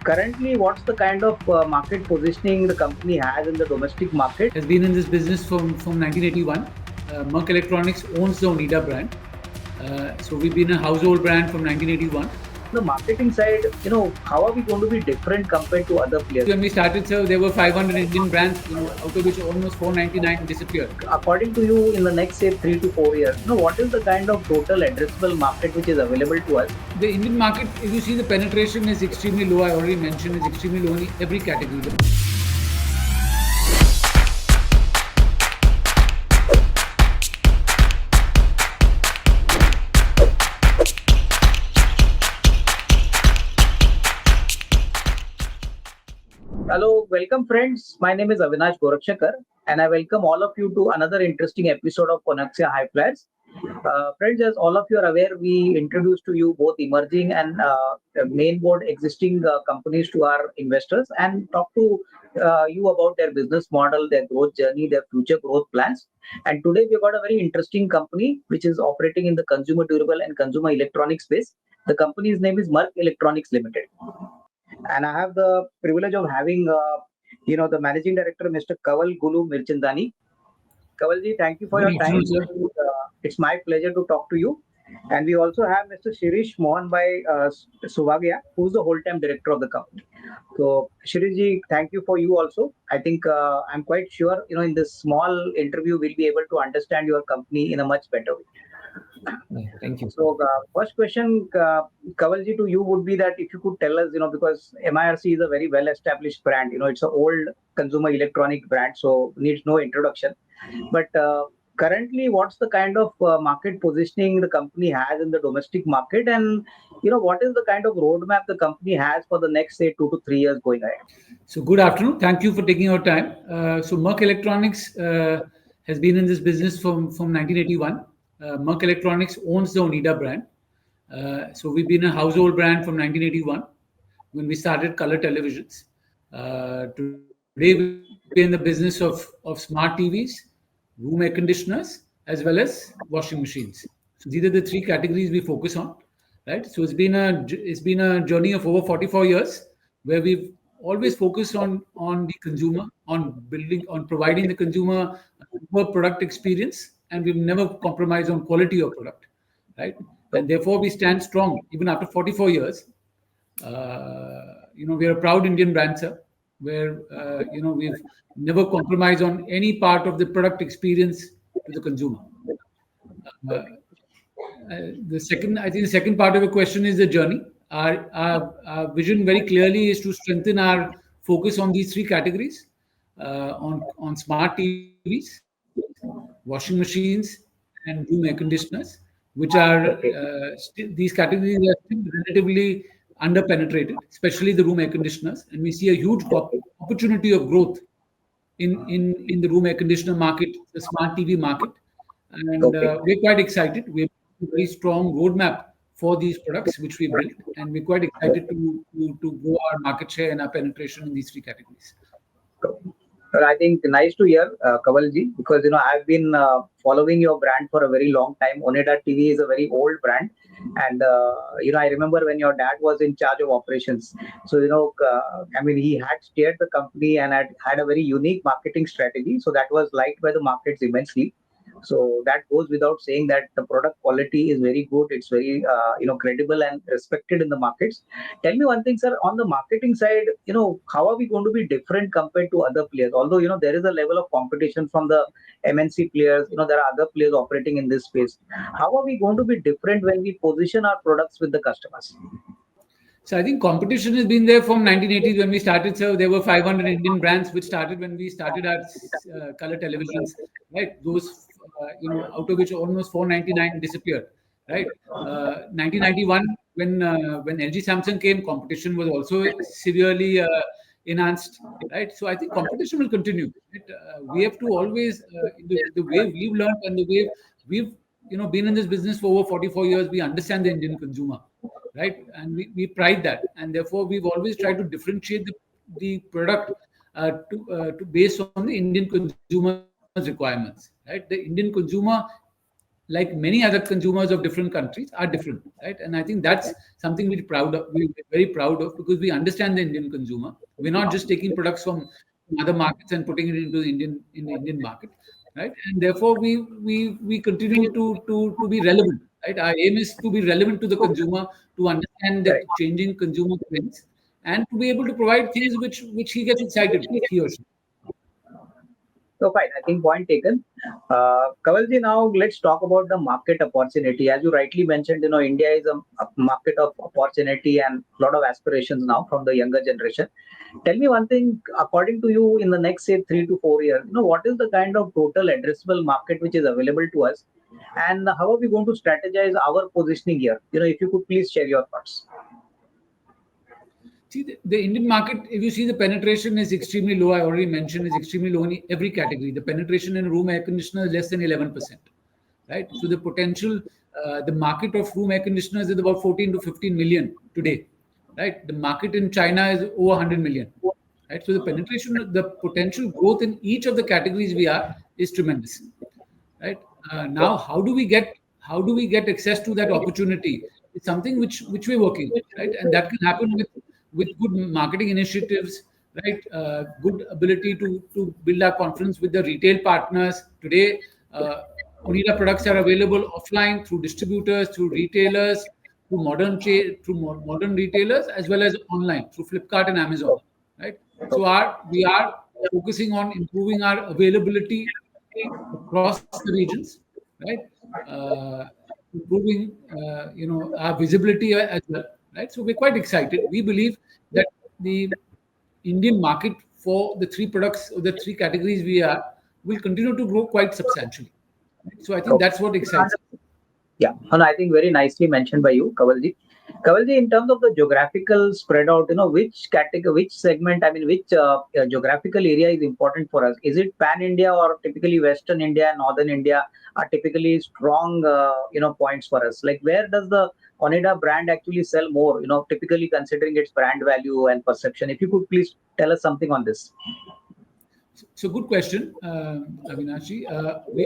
Currently, what's the kind of market positioning the company has in the domestic market? Has been in this business from 1981. MIRC Electronics owns the Onida brand. So we've been a household brand from 1981. The marketing side, how are we going to be different compared to other players? When we started, sir, there were 500 Indian brands, out of which almost 499 disappeared. According to you, in the next, say, 3 to 4 years, what is the kind of total addressable market which is available to us? The Indian market, if you see, the penetration is extremely low. I already mentioned is extremely low in every category. Hello, welcome friends. My name is Avinash Gorakshakar and I welcome all of you to another interesting episode of Konexio HighFlyers. Friends, as all of you are aware, we introduced to you both emerging and main board existing companies to our investors and talk to you about their business model, their growth journey, their future growth plans. And today we've got a very interesting company which is operating in the consumer durable and consumer electronics space. The company's name is MIRC Electronics Limited. And I have the privilege of having, the managing director, Mr. Kaval Gulu Mirchandani. Kavalji, thank you for your time. It's my pleasure to talk to you. And we also have Mr. Shirish Mohanbhai Suvagia, who's the whole-time director of the company. So, Shirishji, thank you for you also. I think I'm quite sure, in this small interview, we'll be able to understand your company in a much better way. Thank you. So, first question, Kavalji, to you would be that if you could tell us, because MIRC is a very well-established brand, it's an old consumer electronic brand, so needs no introduction. But currently, what's the kind of market positioning the company has in the domestic market, and what is the kind of roadmap the company has for the next, say, 2 to 3 years going ahead? So, good afternoon. Thank you for taking your time. So, MIRC Electronics has been in this business from 1981. MIRC Electronics owns the Onida brand. So we've been a household brand from 1981 when we started color televisions. Today we're in the business of smart TVs, room air conditioners, as well as washing machines. So these are the three categories we focus on, right? So it's been a journey of over 44 years where we've always focused on the consumer, on providing the consumer a product experience, and we've never compromised on quality of product, right? And therefore we stand strong even after 44 years. We are a proud Indian brand, sir, where we've never compromised on any part of the product experience to the consumer. I think the second part of your question is the journey. Our vision very clearly is to strengthen our focus on these three categories, on smart TVs, washing machines, and room air conditioners, which are these categories are still relatively under-penetrated, especially the room air conditioners. And we see a huge opportunity of growth in the room air conditioner market, the smart TV market. And we're quite excited. We have a very strong roadmap for these products which we built, and we're quite excited to grow our market share and our penetration in these three categories. Well, I think nice to hear, Kavalji, because I've been following your brand for a very long time. Onida TV is a very old brand, and I remember when your dad was in charge of operations. So he had steered the company and had a very unique marketing strategy. So that was liked by the markets immensely. So that goes without saying that the product quality is very good. It's very credible and respected in the markets. Tell me one thing, sir. On the marketing side, how are we going to be different compared to other players? Although there is a level of competition from the MNC players. There are other players operating in this space. How are we going to be different when we position our products with the customers? So I think competition has been there from 1980s when we started. So there were 500 Indian brands which started when we started our color televisions, right? Those, out of which almost 499 disappeared, right? 1991 when LG Samsung came, competition was also severely enhanced, right? So I think competition will continue. Right? We have to always the way we've learned and the way we've been in this business for over 44 years, we understand the Indian consumer, right? And we pride that, and therefore we've always tried to differentiate the product to based on the Indian consumer's requirements, right? The Indian consumer like many other consumers of different countries, are different, right? And I think that's something we're very proud of, because we understand the Indian consumer. We're not just taking products from other markets and putting it into the Indian market, right? And therefore, we continue to be relevant, right? Our aim is to be relevant to the consumer, to understand the Correct. changing consumer trends, and to be able to provide things which he gets excited with, he or she. So fine, I think point taken. Kavalji, now let's talk about the market opportunity. As you rightly mentioned, India is a market of opportunity and a lot of aspirations now from the younger generation. Tell me one thing, according to you, in the next say 3 to 4 years, what is the kind of total addressable market which is available to us, and how are we going to strategize our positioning here? If you could please share your thoughts. See, the Indian market, if you see, the penetration is extremely low. I already mentioned is extremely low in every category. The penetration in room air conditioner is less than 11%, right? So the potential, the market of room air conditioners is about 14 to 15 million today, right? The market in China is over 100 million, right? So the penetration, the potential growth in each of the categories we are is tremendous, right? Now, how do we get access to that opportunity? It's something which we're working, right? And that can happen with good marketing initiatives, right? Good ability to build our confidence with the retail partners. Today, Onida products are available offline through distributors, through retailers, through modern retailers, as well as online through Flipkart and Amazon, right? So we are focusing on improving our availability across the regions, right? Improving, our visibility as well, right? So we're quite excited. We believe that the Indian market for the three products or the three categories we are will continue to grow quite substantially. Right? So I think Okay. that's what excites us. Yeah, and I think very nicely mentioned by you, Kavalji. Kavalji, in terms of the geographical spread out, which category, which segment, I mean, which geographical area is important for us? Is it pan India, or typically Western India, Northern India are typically strong, points for us? Like, where does the Onida brand actually sell more? Typically considering its brand value and perception. If you could please tell us something on this. So good question, Avinashi.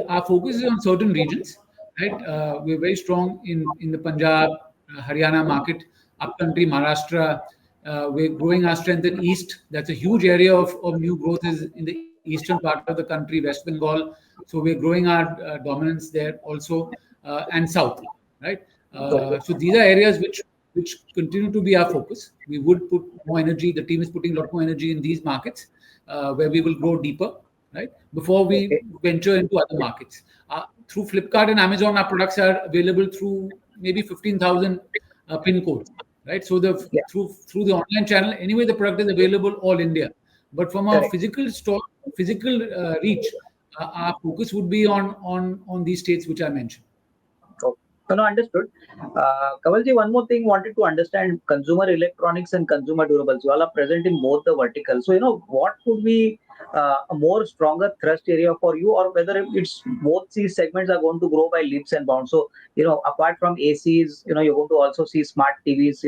Our focus is on certain regions, right? We're very strong in the Punjab, Haryana market, upcountry, Maharashtra. We're growing our strength in East. That's a huge area of new growth is in the eastern part of the country, West Bengal. So we're growing our dominance there also, and South, right? So these are areas which continue to be our focus. We would put more energy. The team is putting a lot more energy in these markets, where we will grow deeper, right? Before we Okay. venture into other markets. Through Flipkart and Amazon, our products are available through maybe 15,000 pin codes, right? So Yeah. through the online channel, anyway, the product is available all India. But from a Correct. physical store, physical reach, our focus would be on these states which I mentioned. Oh, no, understood. Kavalji, one more thing wanted to understand consumer electronics and consumer durables. You all are present in both the verticals. So, what could be a more stronger thrust area for you, or whether it's both these segments are going to grow by leaps and bounds. So, apart from ACs, you're going to also see smart TVs,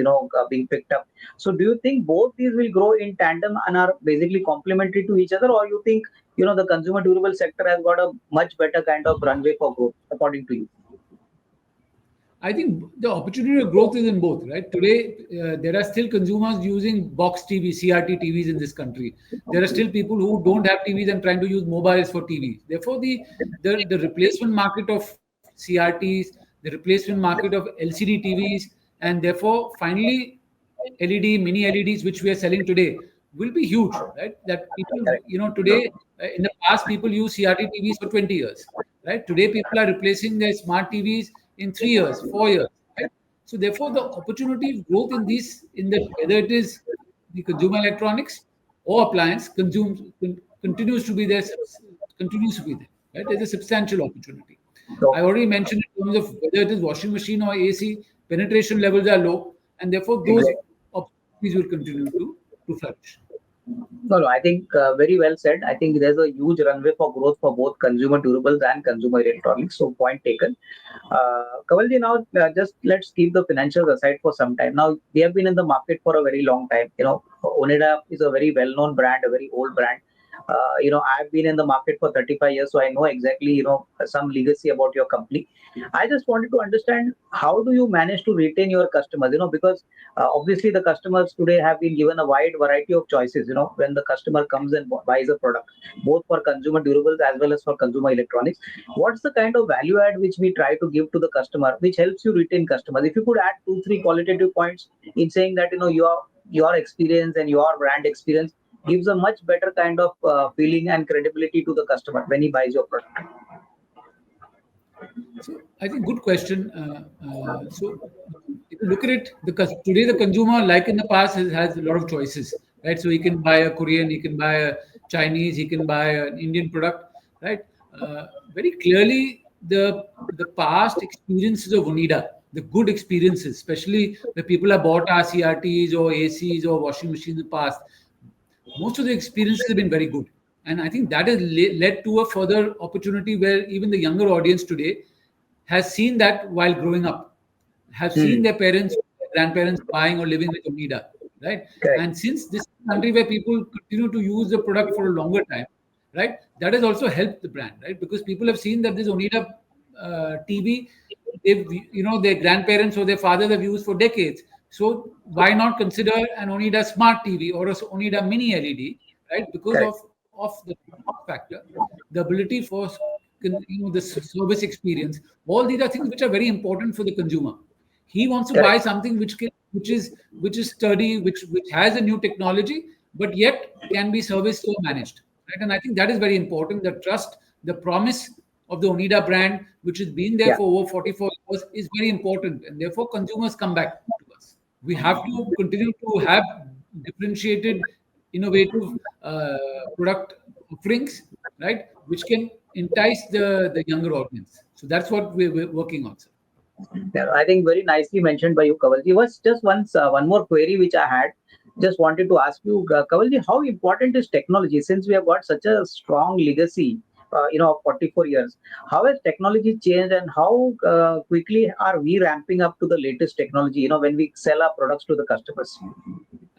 being picked up. So, do you think both these will grow in tandem and are basically complementary to each other, or you think, the consumer durable sector has got a much better kind of runway for growth, according to you? I think the opportunity of growth is in both, right? Today, there are still consumers using box TV, CRT TVs in this country. There are still people who don't have TVs and trying to use mobiles for TVs. Therefore, the replacement market of CRTs, the replacement market of LCD TVs, and therefore, finally, LED, mini LEDs, which we are selling today, will be huge, right? That people, Correct. today, in the past, people use CRT TVs for 20 years, right? Today, people are replacing their smart TVs in 3 years, 4 years, right? So, therefore, the opportunity of growth in the whether it is the consumer electronics or appliance continues to be there, right? There's a substantial opportunity. I So, already mentioned in terms of whether it is washing machine or AC, penetration levels are low, and therefore those exactly. opportunities will continue to flourish. No, I think very well said. I think there's a huge runway for growth for both consumer durables and consumer electronics. So, point taken. Kavalji, now just let's keep the financials aside for some time. Now, we have been in the market for a very long time. Onida is a very well known brand, a very old brand. I've been in the market for 35 years, so I know exactly, some legacy about your company. I just wanted to understand, how do you manage to retain your customers? Because obviously the customers today have been given a wide variety of choices. When the customer comes and buys a product, both for consumer durables as well as for consumer electronics, what's the kind of value add which we try to give to the customer, which helps you retain customers? If you could add two, three qualitative points in saying that, your experience and your brand experience gives a much better kind of feeling and credibility to the customer when he buys your product. So I think good question. So if you look at it, today the consumer, like in the past, has a lot of choices, right? So he can buy a Korean, he can buy a Chinese, he can buy an Indian product, right? Very clearly, the past experiences of Onida, the good experiences, especially where people have bought our CRTs or ACs or washing machines in the past, most of the experiences have been very good. And I think that has led to a further opportunity where even the younger audience today has seen that while growing up, have seen Hmm. their parents, their grandparents buying or living with Onida, right? Correct. And since this is a country where people continue to use the product for a longer time, right, that has also helped the brand, right? Because people have seen that this Onida TV, their grandparents or their fathers have used for decades. So why not consider an Onida smart TV or a Onida mini LED, right? Because Correct. of the cost factor, the ability for the service experience. All these are things which are very important for the consumer. He wants to buy Correct. something which is sturdy, which has a new technology, but yet can be serviced or managed. Right? And I think that is very important. The trust, the promise of the Onida brand, which has been there Yeah. for over 44 years, is very important. And therefore, consumers come back to us. We have to continue to have differentiated, innovative product offerings, right, which can entice the younger audience. So that's what we're working on, sir. Yeah, I think very nicely mentioned by you, Kavalji. Was just one more query which I had. Just wanted to ask you, Kavalji, how important is technology, since we have got such a strong legacy, of 44 years? How has technology changed, and how quickly are we ramping up to the latest technology? When we sell our products to the customers.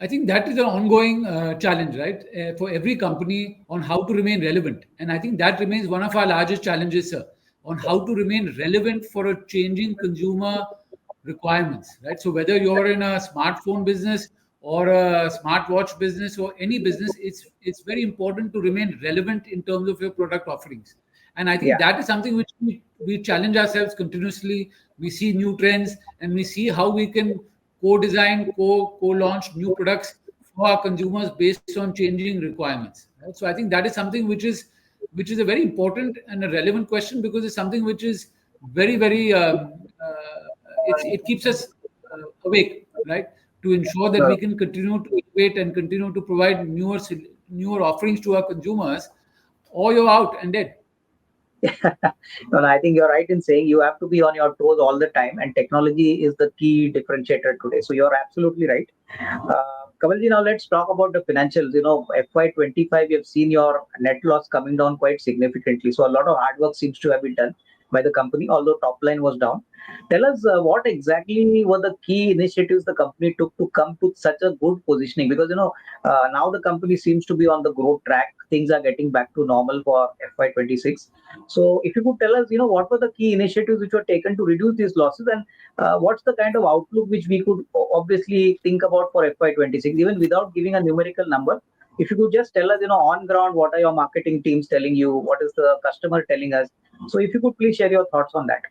I think that is an ongoing challenge, right, for every company on how to remain relevant. And I think that remains one of our largest challenges, sir, on how to remain relevant for a changing consumer requirements, right? So whether you're in a smartphone business or a smartwatch business or any business, it's very important to remain relevant in terms of your product offerings. And I think Yeah. that is something which we challenge ourselves continuously. We see new trends and we see how we can co-design, co-launch new products for our consumers based on changing requirements. Right? So I think that is something which is a very important and a relevant question, because it's something which is very, very it keeps us awake, right? To ensure that Uh, we can continue to innovate and continue to provide newer offerings to our consumers, or you're out and dead. No, I think you're right in saying you have to be on your toes all the time, and technology is the key differentiator today. So you're absolutely right. Kamalji, now let's talk about the financials. FY25, you've seen your net loss coming down quite significantly. So a lot of hard work seems to have been done by the company, although top line was down. Tell us, what exactly were the key initiatives the company took to come to such a good positioning? Because now the company seems to be on the growth track. Things are getting back to normal for FY26. So if you could tell us, what were the key initiatives which were taken to reduce these losses, and what's the kind of outlook which we could obviously think about for FY26, even without giving a numerical number? If you could just tell us, on ground, what are your marketing teams telling you? What is the customer telling us? So if you could please share your thoughts on that.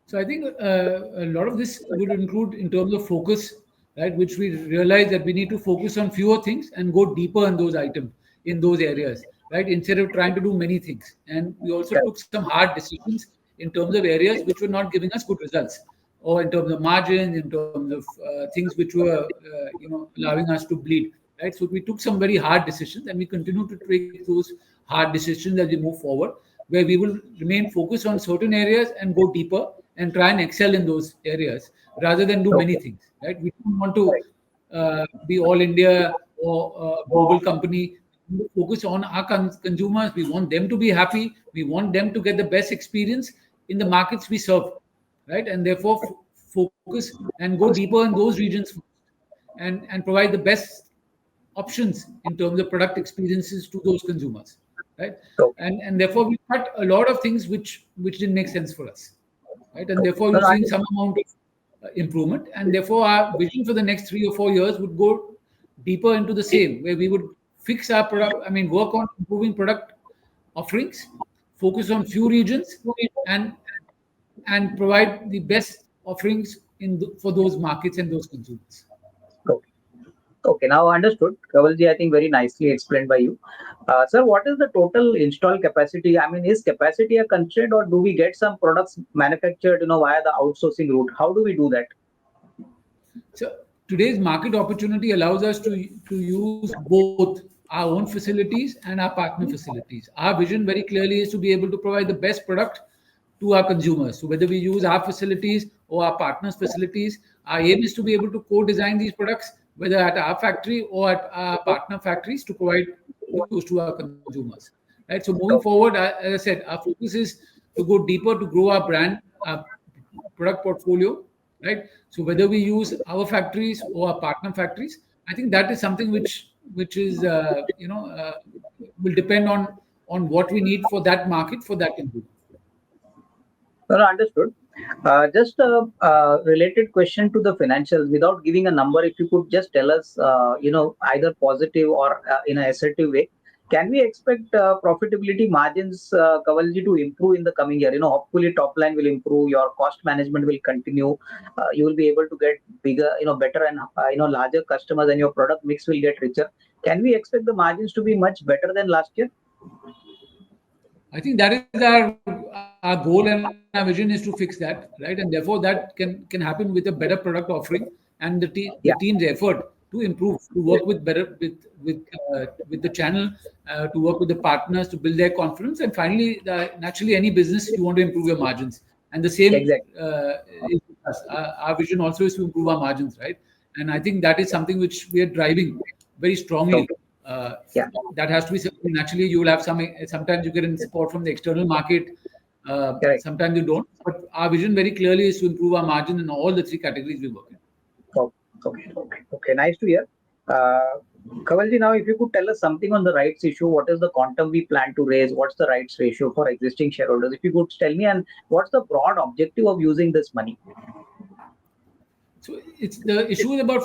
So I think a lot of this would include in terms of focus, right? Which we realize that we need to focus on fewer things and go deeper in those items, in those areas, right? Instead of trying to do many things. And we also Correct. took some hard decisions in terms of areas which were not giving us good results, or in terms of margins, in terms of things which were, allowing us to bleed, right? So we took some very hard decisions, and we continue to take those hard decisions as we move forward, where we will remain focused on certain areas and go deeper and try and excel in those areas rather than do many Okay. things, right? We don't want to Correct. be all India or global company. We focus on our consumers. We want them to be happy. We want them to get the best experience in the markets we serve, right? And therefore focus and go deeper in those regions first, and provide the best options in terms of product experiences to those consumers, right? Okay. And therefore we cut a lot of things which didn't make sense for us, right? And Okay. therefore No, you're no, seeing some amount of improvement, and therefore our vision for the next 3 or 4 years would go deeper into the same, where we would fix our product. I mean, work on improving product offerings, focus on few regions, and and provide the best offerings for those markets and those consumers. okay. Okay, now understood. Kavalji, I think very nicely explained by you. Sir, what is the total install capacity? I mean, is capacity a constraint, or do we get some products manufactured, via the outsourcing route? How do we do that? So today's market opportunity allows us to use both our own facilities and our partner facilities. Our vision very clearly is to be able to provide the best product to our consumers. So whether we use our facilities or our partners' facilities, our aim is to be able to co-design these products, whether at our factory or at our partner factories, to provide those to our consumers. Right. So moving forward, as I said, our focus is to go deeper, to grow our brand, our product portfolio, right? So whether we use our factories or our partner factories, I think that is something which is will depend on what we need for that market, for that consumer. No, no, understood. Just a related question to the financials, without giving a number, if you could just tell us, either positive or in an assertive way, can we expect profitability margins, Kavalji, to improve in the coming year? Hopefully top line will improve, your cost management will continue, you will be able to get bigger, better and larger customers, and your product mix will get richer. Can we expect the margins to be much better than last year? I think that is our goal and our vision is to fix that, right? And therefore that can happen with a better product offering and the Yeah, team's effort to improve, to work with better with the channel, to work with the partners to build their confidence, and finally, naturally, any business you want to improve your margins, and the same exactly. is with us. Our vision also is to improve our margins, right? And I think that is something which we are driving very strongly. Okay. Uh, Yeah, that has to be something. Naturally, you will have sometimes you get in support from the external market, correct. sometimes you don't, but our vision very clearly is to improve our margin in all the three categories we work in. Oh, okay, okay, okay. Nice to hear. Uh, Kavalji, now if you could tell us something on the rights issue, what is the quantum we plan to raise? What's the rights ratio for existing shareholders? If you could tell me, and what's the broad objective of using this money? So it's the issue is about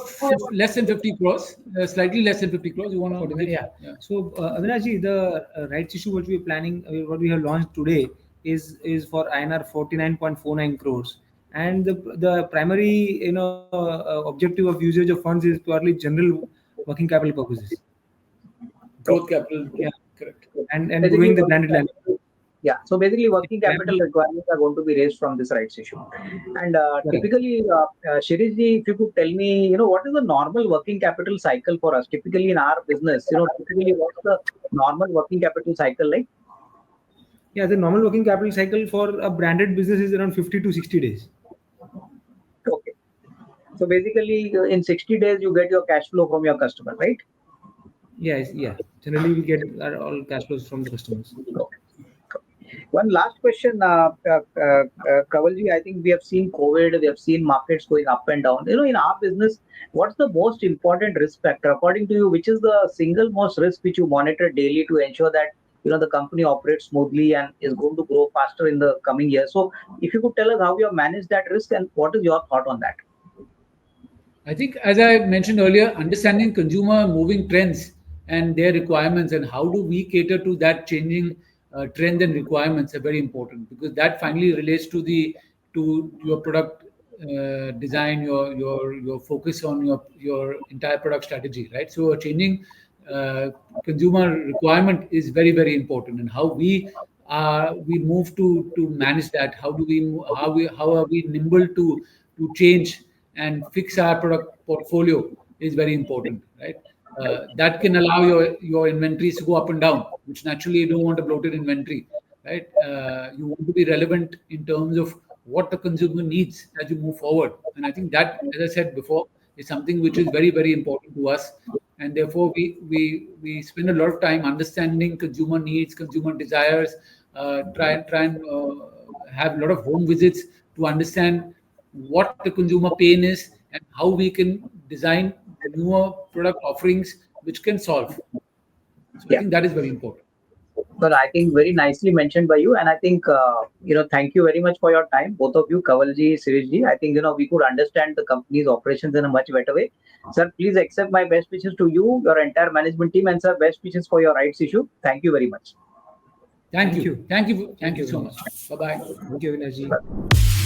less than 50 crores, slightly less than 50 crores. You want to 49, give? yeah. Yeah. So, Avinash, the rights issue what we are planning, what we have launched today is for INR 49.49 crores, and the primary objective of usage of funds is purely general working capital purposes. Growth capital. Yeah, Correct. and Basically, growing the branded line. yeah. So basically, working capital Primary, requirements are going to be raised from this rights issue. And correct. typically, Shirish ji, if you could tell me, what is the normal working capital cycle for us? Typically in our business, typically what's the normal working capital cycle like? Yeah, the normal working capital cycle for a branded business is around 50 to 60 days. Okay. So basically, in 60 days, you get your cash flow from your customer, right? Yes, yeah. Generally, we get all cash flows from the customers. Okay. One last question, Kavalji. I think we have seen COVID, we have seen markets going up and down. In our business, what's the most important risk factor, according to you? Which is the single most risk which you monitor daily to ensure that the company operates smoothly and is going to grow faster in the coming years? So, if you could tell us how you have managed that risk and what is your thought on that? I think, as I mentioned earlier, understanding consumer moving trends and their requirements and how do we cater to that changing trend and requirements are very important, because that finally relates to your product design, your focus on your entire product strategy, right? So a changing uh, consumer requirement is very important, and how we move to manage that. How do we how are we nimble to change and fix our product portfolio is very important, right? That can allow your inventories to go up and down, which naturally you don't want a bloated inventory, right? You want to be relevant in terms of what the consumer needs as you move forward. And I think that, as I said before, is something which is very important to us. And therefore, we spend a lot of time understanding consumer needs, consumer desires, try and have a lot of home visits to understand what the consumer pain is and how we can design newer product offerings which can solve. So I Yeah. think that is very important. But I think very nicely mentioned by you, and I think thank you very much for your time, both of you, Kavalji, Shirishji. I think we could understand the company's operations in a much better way. Sir, please accept my best wishes to you, your entire management team, and sir, best wishes for your rights issue. Thank you very much. Thank you so much. Bye bye. Thank you, Avinash ji.